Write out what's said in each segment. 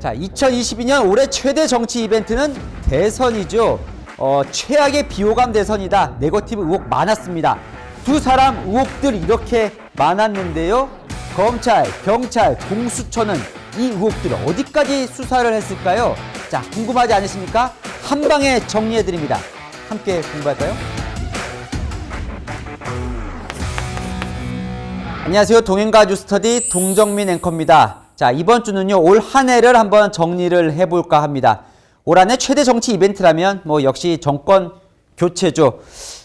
자, 2022년 올해 최대 정치 이벤트는 대선이죠. 최악의 비호감 대선이다. 네거티브 의혹 많았습니다. 두 사람 의혹들 이렇게 많았는데요. 검찰, 경찰, 공수처는 이 의혹들을 어디까지 수사를 했을까요? 자, 궁금하지 않으십니까? 한 방에 정리해드립니다. 함께 공부할까요? 안녕하세요. 동행가주 스터디 동정민 앵커입니다. 자, 이번 주는요, 올 한 해를 한번 정리를 해볼까 합니다. 올 한 해 최대 정치 이벤트라면 역시 정권 교체죠.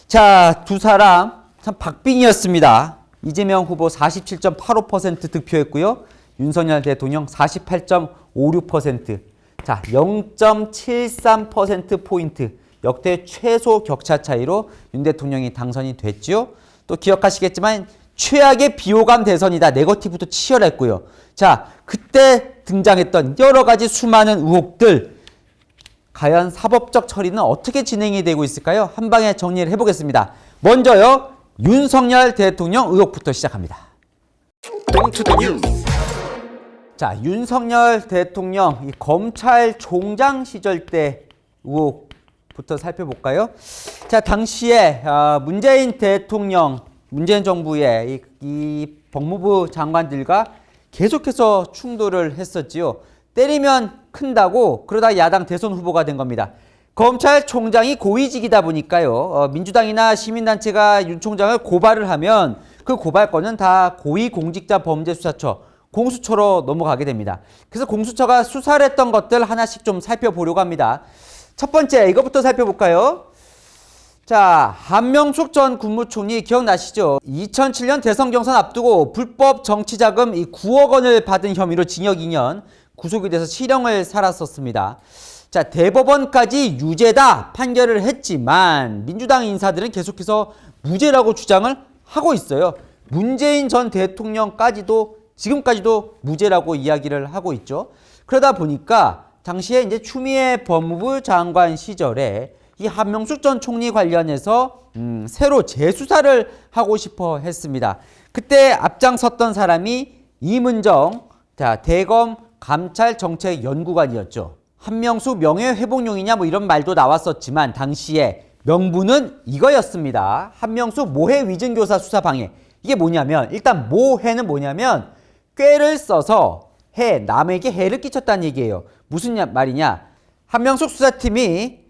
자, 두 사람 참 박빙이었습니다. 이재명 후보 47.85% 득표했고요. 윤석열 대통령 48.56%. 자, 0.73%포인트 역대 최소 격차 차이로 윤 대통령이 당선이 됐죠. 또 기억하시겠지만 최악의 비호감 대선이다. 네거티브도 치열했고요. 자, 그때 등장했던 여러 가지 수많은 의혹들, 과연 사법적 처리는 어떻게 진행이 되고 있을까요? 한 방에 정리를 해보겠습니다. 먼저요, 윤석열 대통령 의혹부터 시작합니다. 자, 윤석열 대통령 이 검찰총장 시절 때 의혹부터 살펴볼까요? 자, 당시에 문재인 대통령, 문재인 정부의 이 법무부 장관들과 계속해서 충돌을 했었지요. 때리면 큰다고 그러다 야당 대선 후보가 된 겁니다. 검찰총장이 고위직이다 보니까요. 민주당이나 시민단체가 윤 총장을 고발을 하면 그 고발권은 다 고위공직자범죄수사처, 공수처로 넘어가게 됩니다. 그래서 공수처가 수사를 했던 것들 하나씩 좀 살펴보려고 합니다. 첫 번째, 이것부터 살펴볼까요? 자, 한명숙 전 국무총리 기억나시죠? 2007년 대선 경선 앞두고 불법 정치자금 9억 원을 받은 혐의로 징역 2년, 구속이 돼서 실형을 살았었습니다. 자, 대법원까지 유죄다 판결을 했지만 민주당 인사들은 계속해서 무죄라고 주장을 하고 있어요. 문재인 전 대통령까지도 지금까지도 무죄라고 이야기를 하고 있죠. 그러다 보니까 당시에 이제 추미애 법무부 장관 시절에 이 한명숙 전 총리 관련해서 새로 재수사를 하고 싶어 했습니다. 그때 앞장섰던 사람이 이문정 대검 감찰정책연구관이었죠. 한명숙 명예회복용이냐 이런 말도 나왔었지만 당시에 명분은 이거였습니다. 한명숙 모해 위증교사 수사 방해. 이게 뭐냐면 일단 모해는 뭐냐면 꾀를 써서 남에게 해를 끼쳤다는 얘기예요. 무슨 말이냐? 한명숙 수사팀이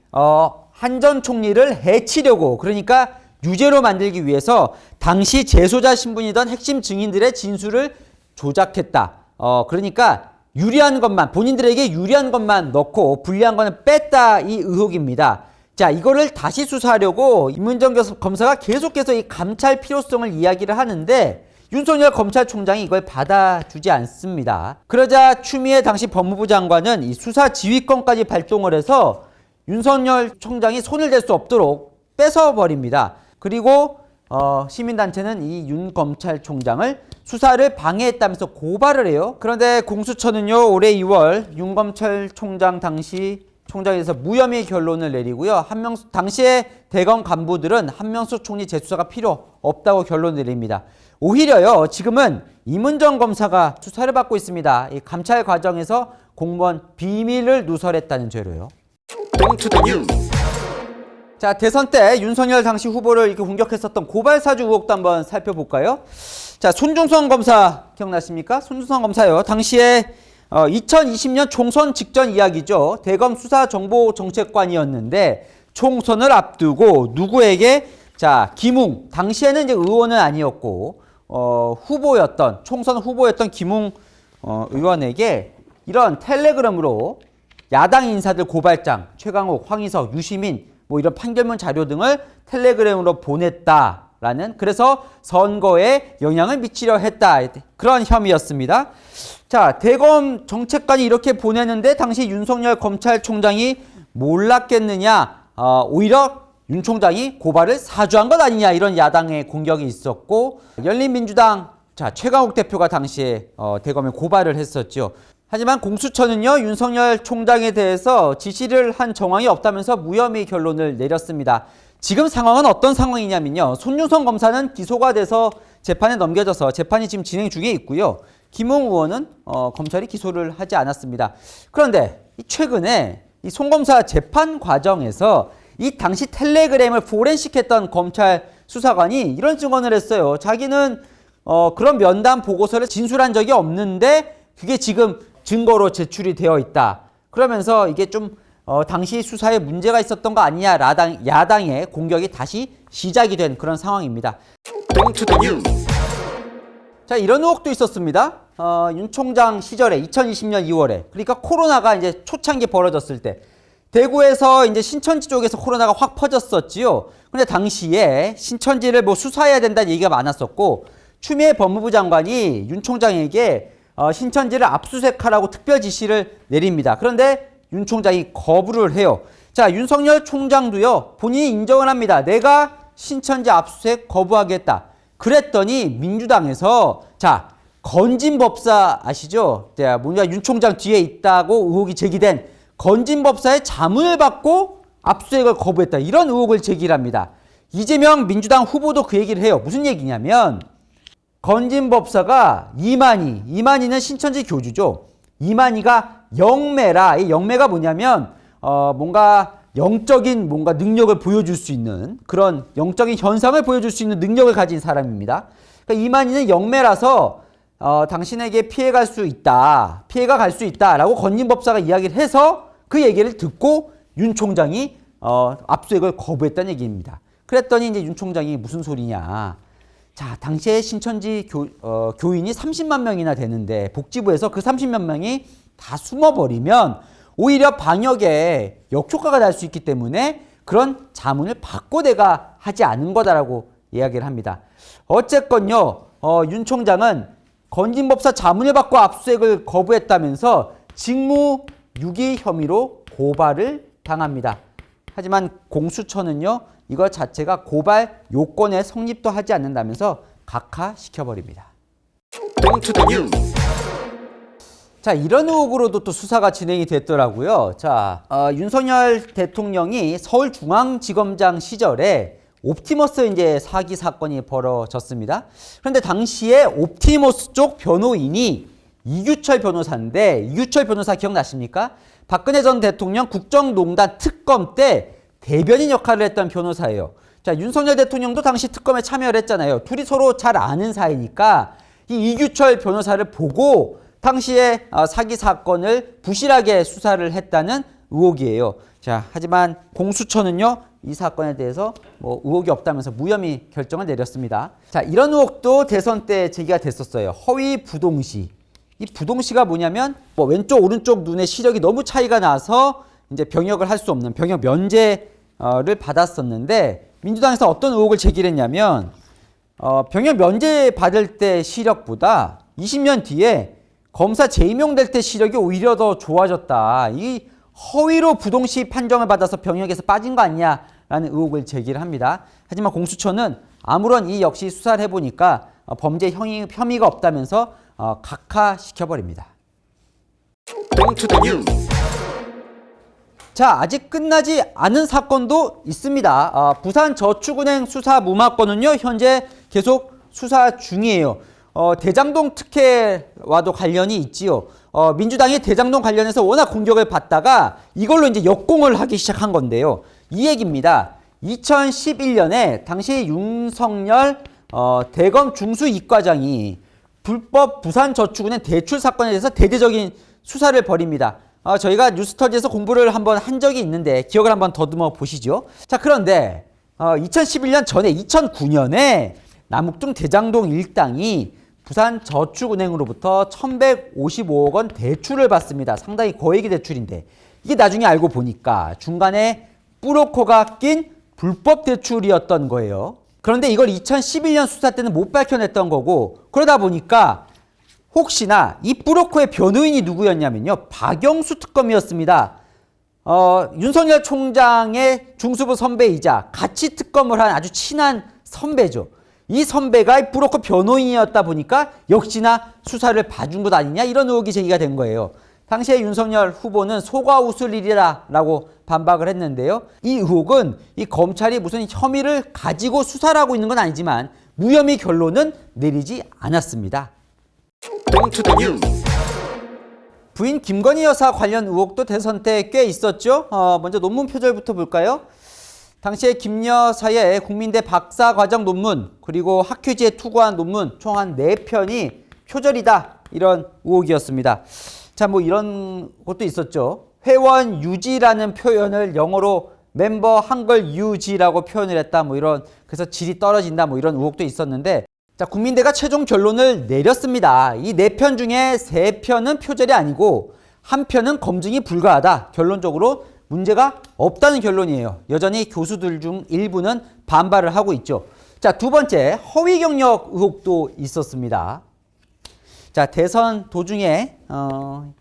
한 전 총리를 해치려고, 그러니까 유죄로 만들기 위해서 당시 재소자 신분이던 핵심 증인들의 진술을 조작했다. 그러니까 유리한 것만, 본인들에게 유리한 것만 넣고 불리한 거는 뺐다, 이 의혹입니다. 자, 이거를 다시 수사하려고 이문정 검사가 계속해서 이 감찰 필요성을 이야기를 하는데 윤석열 검찰총장이 이걸 받아주지 않습니다. 그러자 추미애 당시 법무부 장관은 이 수사 지휘권까지 발동을 해서 윤석열 총장이 손을 댈 수 없도록 뺏어버립니다. 그리고 시민단체는 이 윤 검찰총장을 수사를 방해했다면서 고발을 해요. 그런데 공수처는요, 올해 2월 윤 검찰총장 당시 총장에 대해서 무혐의 결론을 내리고요. 당시에 대검 간부들은 한명숙 총리 재수사가 필요 없다고 결론을 내립니다. 오히려요, 지금은 이문정 검사가 수사를 받고 있습니다. 이 감찰 과정에서 공무원 비밀을 누설했다는 죄로요. 자, 대선 때 윤석열 당시 후보를 이렇게 공격했었던 고발사주 의혹도 한번 살펴볼까요? 자, 손중성 검사 기억나십니까? 손중성 검사요. 당시에 2020년 총선 직전 이야기죠. 대검 수사정보정책관이었는데 총선을 앞두고 누구에게, 자, 김웅, 당시에는 이제 의원은 아니었고 후보였던, 총선 후보였던 김웅 의원에게 이런 텔레그램으로 야당 인사들 고발장, 최강욱, 황희석, 유시민 이런 판결문 자료 등을 텔레그램으로 보냈다라는, 그래서 선거에 영향을 미치려 했다, 그런 혐의였습니다. 자, 대검 정책관이 이렇게 보내는데 당시 윤석열 검찰총장이 몰랐겠느냐, 오히려 윤 총장이 고발을 사주한 것 아니냐, 이런 야당의 공격이 있었고, 열린민주당 최강욱 대표가 당시에 대검에 고발을 했었죠. 하지만 공수처는요, 윤석열 총장에 대해서 지시를 한 정황이 없다면서 무혐의 결론을 내렸습니다. 지금 상황은 어떤 상황이냐면요, 손준성 검사는 기소가 돼서 재판에 넘겨져서 재판이 지금 진행 중에 있고요. 김웅 의원은 검찰이 기소를 하지 않았습니다. 그런데 최근에 이 송검사 재판 과정에서 이 당시 텔레그램을 포렌식했던 검찰 수사관이 이런 증언을 했어요. 자기는 그런 면담 보고서를 진술한 적이 없는데 그게 지금 증거로 제출이 되어 있다. 그러면서 이게 좀 당시 수사에 문제가 있었던 거 아니냐, 야당의 공격이 다시 시작이 된 그런 상황입니다. 자, 이런 의혹도 있었습니다. 윤 총장 시절에 2020년 2월에 그러니까 코로나가 이제 초창기 벌어졌을 때 대구에서 이제 신천지 쪽에서 코로나가 확 퍼졌었지요. 근데 당시에 신천지를 뭐 수사해야 된다는 얘기가 많았었고 추미애 법무부 장관이 윤 총장에게 신천지를 압수수색하라고 특별 지시를 내립니다. 그런데 윤 총장이 거부를 해요. 자, 윤석열 총장도요, 본인이 인정을 합니다. 내가 신천지 압수수색 거부하겠다. 그랬더니 민주당에서 자, 건진법사 아시죠? 뭔가 윤 총장 뒤에 있다고 의혹이 제기된 건진법사의 자문을 받고 압수수색을 거부했다. 이런 의혹을 제기합니다. 이재명 민주당 후보도 그 얘기를 해요. 무슨 얘기냐면 건진법사가 이만희는 신천지 교주죠. 이만희가 영매라. 이 영매가 뭐냐면 뭔가 영적인 뭔가 능력을 보여줄 수 있는 그런 영적인 현상을 보여줄 수 있는 능력을 가진 사람입니다. 그러니까 이만희는 영매라서 당신에게 피해가 갈 수 있다라고 건진법사가 이야기를 해서 그 얘기를 듣고 윤 총장이 압수수색을 거부했다는 얘기입니다. 그랬더니 이제 윤 총장이 무슨 소리냐. 자, 당시에 신천지 교인이 30만 명이나 되는데 복지부에서 그 30만 명이 다 숨어버리면 오히려 방역에 역효과가 날 수 있기 때문에 그런 자문을 받고 내가 하지 않은 거다라고 이야기를 합니다. 어쨌건요, 윤 총장은 건진법사 자문을 받고 압수수색을 거부했다면서 직무유기 혐의로 고발을 당합니다. 하지만 공수처는요, 이거 자체가 고발 요건에 성립도 하지 않는다면서 각하시켜버립니다. 자, 이런 의혹으로도 또 수사가 진행이 됐더라고요. 자, 윤석열 대통령이 서울중앙지검장 시절에 옵티머스 이제 사기 사건이 벌어졌습니다. 그런데 당시에 옵티머스 쪽 변호인이 이규철 변호사인데, 이규철 변호사 기억나십니까? 박근혜 전 대통령 국정농단 특검 때 대변인 역할을 했던 변호사예요. 자, 윤석열 대통령도 당시 특검에 참여를 했잖아요. 둘이 서로 잘 아는 사이니까 이 이규철 변호사를 보고 당시에 사기 사건을 부실하게 수사를 했다는 의혹이에요. 자, 하지만 공수처는요, 이 사건에 대해서 뭐 의혹이 없다면서 무혐의 결정을 내렸습니다. 자, 이런 의혹도 대선 때 제기가 됐었어요. 허위 부동시. 이 부동시가 뭐냐면 뭐 왼쪽 오른쪽 눈의 시력이 너무 차이가 나서 이제 병역을 할 수 없는 병역 면제를 받았었는데 민주당에서 어떤 의혹을 제기했냐면 병역 면제 받을 때 시력보다 20년 뒤에 검사 재임용될 때 시력이 오히려 더 좋아졌다. 이 허위로 부동시 판정을 받아서 병역에서 빠진 거 아니냐라는 의혹을 제기를 합니다. 하지만 공수처는 아무런 이 역시 수사를 해보니까 범죄 혐의가 없다면서 각하시켜버립니다. 자, 아직 끝나지 않은 사건도 있습니다. 부산저축은행 수사 무마건은요, 현재 계속 수사 중이에요. 대장동 특혜와도 관련이 있지요. 민주당이 대장동 관련해서 워낙 공격을 받다가 이걸로 이제 역공을 하기 시작한 건데요. 이 얘기입니다. 2011년에 당시 윤석열 대검 중수이과장이 불법 부산저축은행 대출 사건에 대해서 대대적인 수사를 벌입니다. 저희가 뉴스터지에서 공부를 한번 한 적이 있는데 기억을 한번 더듬어 보시죠. 자, 그런데 2011년 전에 2009년에 남욱동 대장동 일당이 부산저축은행으로부터 1,155억 원 대출을 받습니다. 상당히 거액의 대출인데 이게 나중에 알고 보니까 중간에 브로커가 낀 불법 대출이었던 거예요. 그런데 이걸 2011년 수사 때는 못 밝혀냈던 거고, 그러다 보니까 혹시나 이 브로커의 변호인이 누구였냐면요, 박영수 특검이었습니다. 윤석열 총장의 중수부 선배이자 같이 특검을 한 아주 친한 선배죠. 이 선배가 브로커 변호인이었다 보니까 역시나 수사를 봐준 것 아니냐, 이런 의혹이 제기가 된 거예요. 당시에 윤석열 후보는 속아 웃을 일이라고 반박을 했는데요. 이 의혹은 이 검찰이 무슨 혐의를 가지고 수사를 하고 있는 건 아니지만 무혐의 결론은 내리지 않았습니다. 부인 김건희 여사 관련 의혹도 대선 때 꽤 있었죠. 먼저 논문 표절부터 볼까요? 당시에 김 여사의 국민대 박사과정 논문 그리고 학회지에 투고한 논문 총 한 4편이 표절이다 이런 의혹이었습니다. 자, 뭐 이런 것도 있었죠. 회원 유지라는 표현을 영어로 멤버 한글 유지라고 표현을 했다 뭐 이런, 그래서 질이 떨어진다 뭐 이런 의혹도 있었는데, 자, 국민대가 최종 결론을 내렸습니다. 이 4편 중에 3편은 표절이 아니고 1편은 검증이 불가하다. 결론적으로 문제가 없다는 결론이에요. 여전히 교수들 중 일부는 반발을 하고 있죠. 자, 두 번째, 허위 경력 의혹도 있었습니다. 자, 대선 도중에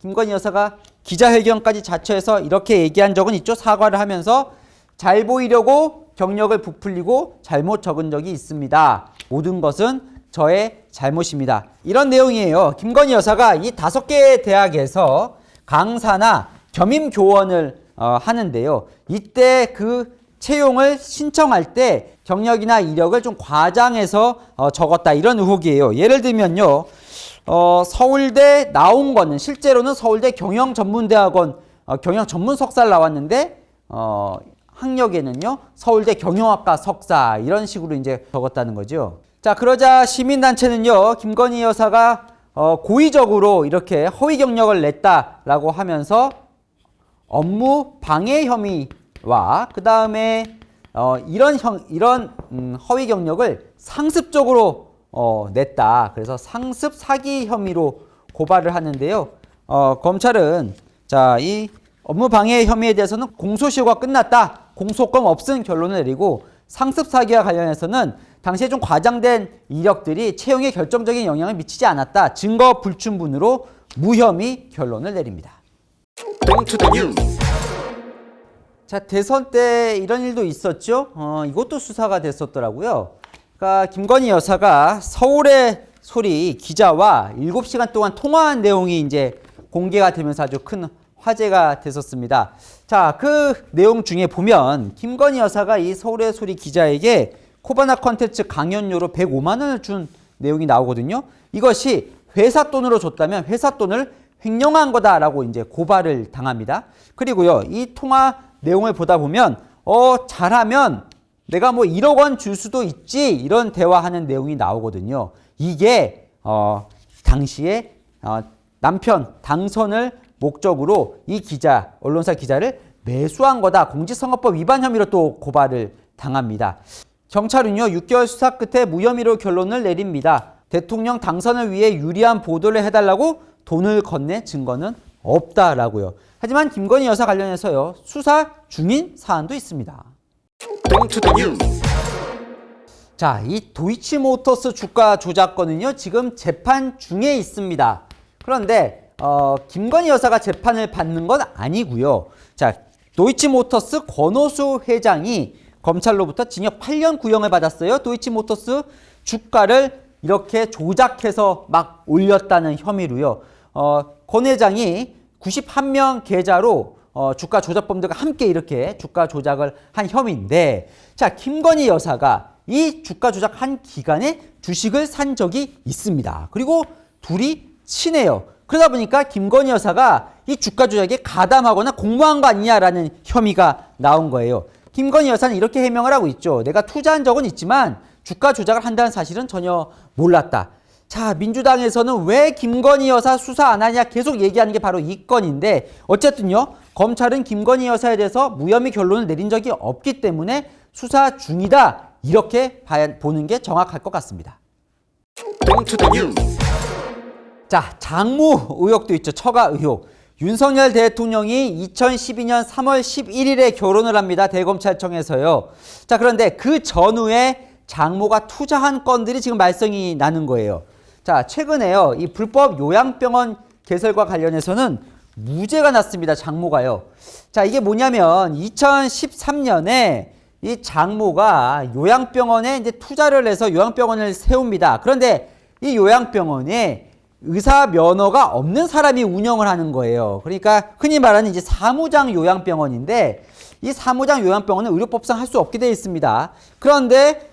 김건희 여사가 기자회견까지 자처해서 이렇게 얘기한 적은 있죠. 사과를 하면서 잘 보이려고 경력을 부풀리고 잘못 적은 적이 있습니다. 모든 것은 저의 잘못입니다. 이런 내용이에요. 김건희 여사가 이 5개의 대학에서 강사나 겸임 교원을 하는데요. 이때 그 채용을 신청할 때 경력이나 이력을 좀 과장해서 적었다 이런 의혹이에요. 예를 들면요. 서울대 나온 거는 실제로는 서울대 경영전문대학원 경영전문 석사를 나왔는데 학력에는요 서울대 경영학과 석사 이런 식으로 이제 적었다는 거죠. 자, 그러자 시민단체는요 김건희 여사가 고의적으로 이렇게 허위 경력을 냈다라고 하면서 업무 방해 혐의와 그 다음에 이런 허위 경력을 상습적으로 냈다. 그래서 상습 사기 혐의로 고발을 하는데요. 검찰은 자, 이 업무 방해 혐의에 대해서는 공소시효가 끝났다. 공소권 없음 결론을 내리고 상습 사기와 관련해서는 당시에 좀 과장된 이력들이 채용에 결정적인 영향을 미치지 않았다. 증거 불충분으로 무혐의 결론을 내립니다. 자, 대선 때 이런 일도 있었죠. 이것도 수사가 됐었더라고요. 그러니까 김건희 여사가 서울의 소리 기자와 7시간 동안 통화한 내용이 이제 공개가 되면서 아주 큰 화제가 됐었습니다. 자, 그 내용 중에 보면 김건희 여사가 이 서울의 소리 기자에게 코바나 콘텐츠 강연료로 105만 원을 준 내용이 나오거든요. 이것이 회사 돈으로 줬다면 회사 돈을 횡령한 거다라고 이제 고발을 당합니다. 그리고요, 이 통화 내용을 보다 보면 잘하면 내가 뭐 1억 원 줄 수도 있지 이런 대화하는 내용이 나오거든요. 이게 당시에 남편 당선을 목적으로 이 기자, 언론사 기자를 매수한 거다. 공직선거법 위반 혐의로 또 고발을 당합니다. 경찰은요 6개월 수사 끝에 무혐의로 결론을 내립니다. 대통령 당선을 위해 유리한 보도를 해달라고 돈을 건넨 증거는 없다라고요. 하지만 김건희 여사 관련해서요 수사 중인 사안도 있습니다. 자, 이 도이치모터스 주가 조작 건은요 지금 재판 중에 있습니다. 그런데 김건희 여사가 재판을 받는 건 아니고요. 자, 도이치모터스 권오수 회장이 검찰로부터 징역 8년 구형을 받았어요. 도이치모터스 주가를 이렇게 조작해서 막 올렸다는 혐의로요. 권 회장이 91명 계좌로 주가 조작범들과 함께 이렇게 주가 조작을 한 혐의인데, 자, 김건희 여사가 이 주가 조작한 기간에 주식을 산 적이 있습니다. 그리고 둘이 친해요. 그러다 보니까 김건희 여사가 이 주가 조작에 가담하거나 공모한 거 아니냐라는 혐의가 나온 거예요. 김건희 여사는 이렇게 해명을 하고 있죠. 내가 투자한 적은 있지만 주가 조작을 한다는 사실은 전혀 몰랐다. 자, 민주당에서는 왜 김건희 여사 수사 안 하냐 계속 얘기하는 게 바로 이 건인데, 어쨌든요 검찰은 김건희 여사에 대해서 무혐의 결론을 내린 적이 없기 때문에 수사 중이다 이렇게 보는 게 정확할 것 같습니다. 자, 장모 의혹도 있죠. 처가 의혹. 윤석열 대통령이 2012년 3월 11일에 결혼을 합니다. 대검찰청에서요. 자, 그런데 그 전후에 장모가 투자한 건들이 지금 말썽이 나는 거예요. 자, 최근에요. 이 불법 요양병원 개설과 관련해서는 무죄가 났습니다. 장모가요. 자, 이게 뭐냐면 2013년에 이 장모가 요양병원에 이제 투자를 해서 요양병원을 세웁니다. 그런데 이 요양병원에 의사 면허가 없는 사람이 운영을 하는 거예요. 그러니까 흔히 말하는 이제 사무장 요양병원인데, 이 사무장 요양병원은 의료법상 할 수 없게 되어 있습니다. 그런데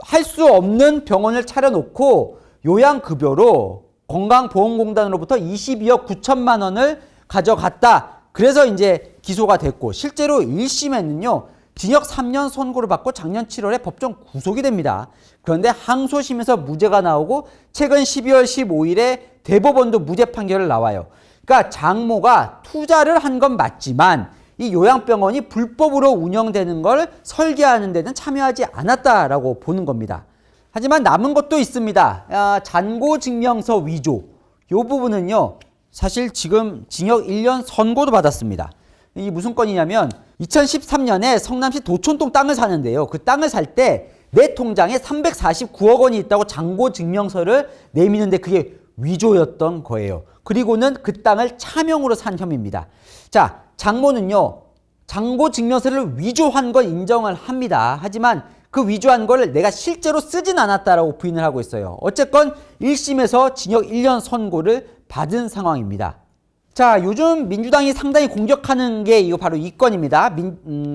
할 수 없는 병원을 차려놓고 요양급여로 건강보험공단으로부터 22억 9천만 원을 가져갔다. 그래서 이제 기소가 됐고 실제로 1심에는요. 징역 3년 선고를 받고 작년 7월에 법정 구속이 됩니다. 그런데 항소심에서 무죄가 나오고 최근 12월 15일에 대법원도 무죄 판결을 나와요. 그러니까 장모가 투자를 한 건 맞지만 이 요양병원이 불법으로 운영되는 걸 설계하는 데는 참여하지 않았다라고 보는 겁니다. 하지만 남은 것도 있습니다. 잔고증명서 위조. 이 부분은요. 사실 지금 징역 1년 선고도 받았습니다. 이 무슨 건이냐면 2013년에 성남시 도촌동 땅을 사는데요. 그 땅을 살 때 내 통장에 349억 원이 있다고 잔고증명서를 내미는데 그게 위조였던 거예요. 그리고는 그 땅을 차명으로 산 혐의입니다. 자, 장모는요. 잔고증명서를 위조한 걸 인정을 합니다. 하지만 그 위조한 걸 내가 실제로 쓰진 않았다라고 부인을 하고 있어요. 어쨌건 1심에서 징역 1년 선고를 받은 상황입니다. 자, 요즘 민주당이 상당히 공격하는 게 이거 바로 이 건입니다.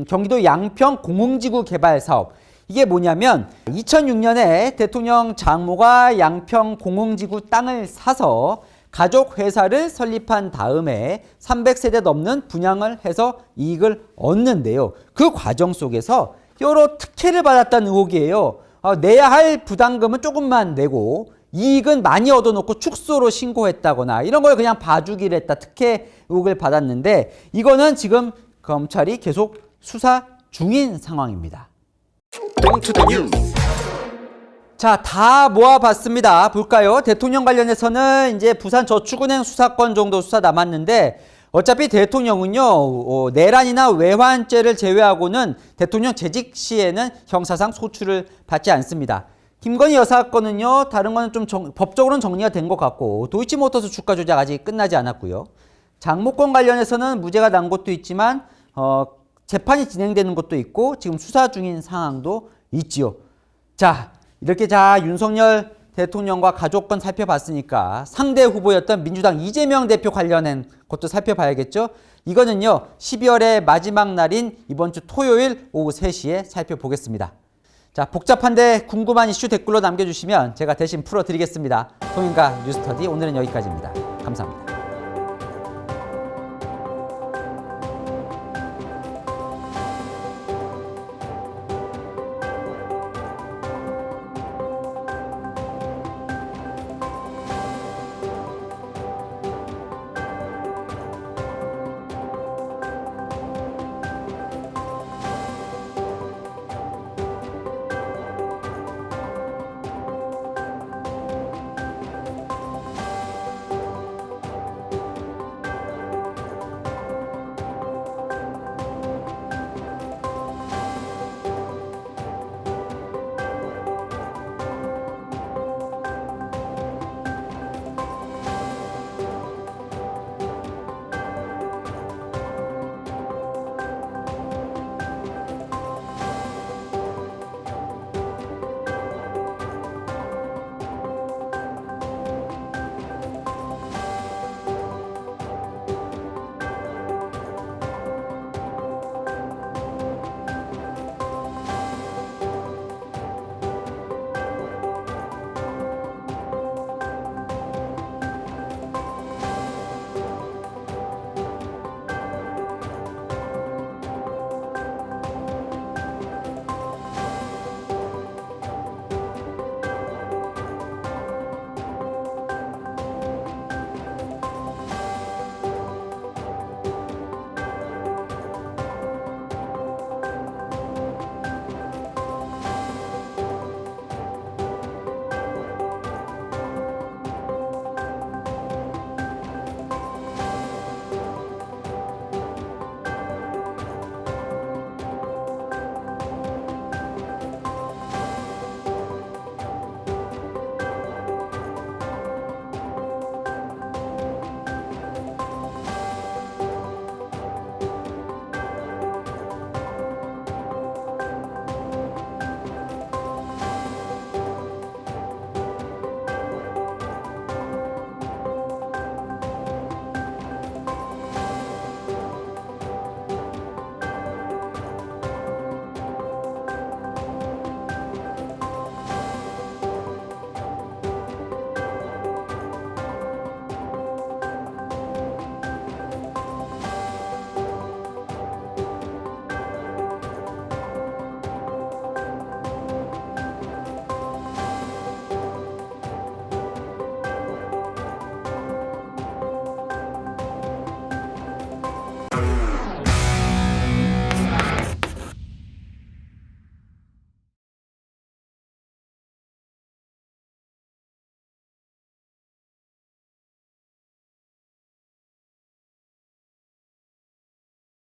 경기도 양평 공흥지구 개발 사업. 이게 뭐냐면 2006년에 대통령 장모가 양평 공흥지구 땅을 사서 가족 회사를 설립한 다음에 300세대 넘는 분양을 해서 이익을 얻는데요. 그 과정 속에서 여러 특혜를 받았다는 의혹이에요. 내야 할 부담금은 조금만 내고 이익은 많이 얻어놓고 축소로 신고했다거나 이런 걸 그냥 봐주기를 했다. 특혜 의혹을 받았는데 이거는 지금 검찰이 계속 수사 중인 상황입니다. 자, 다 모아봤습니다. 볼까요? 대통령 관련해서는 이제 부산저축은행 수사건 정도 수사 남았는데 어차피 대통령은요, 내란이나 외환죄를 제외하고는 대통령 재직 시에는 형사상 소출을 받지 않습니다. 김건희 여사 건은요, 다른 거는 좀 법적으로는 정리가 된 것 같고, 도이치모터스 주가 조작 아직 끝나지 않았고요. 장모권 관련해서는 무죄가 난 것도 있지만, 재판이 진행되는 것도 있고, 지금 수사 중인 상황도 있지요. 자, 이렇게 윤석열 대통령과 가족권 살펴봤으니까 상대 후보였던 민주당 이재명 대표 관련한 것도 살펴봐야겠죠. 이거는요 12월의 마지막 날인 이번 주 토요일 오후 3시에 살펴보겠습니다. 자, 복잡한데 궁금한 이슈 댓글로 남겨주시면 제가 대신 풀어드리겠습니다. 송인가 뉴스터디 오늘은 여기까지입니다. 감사합니다.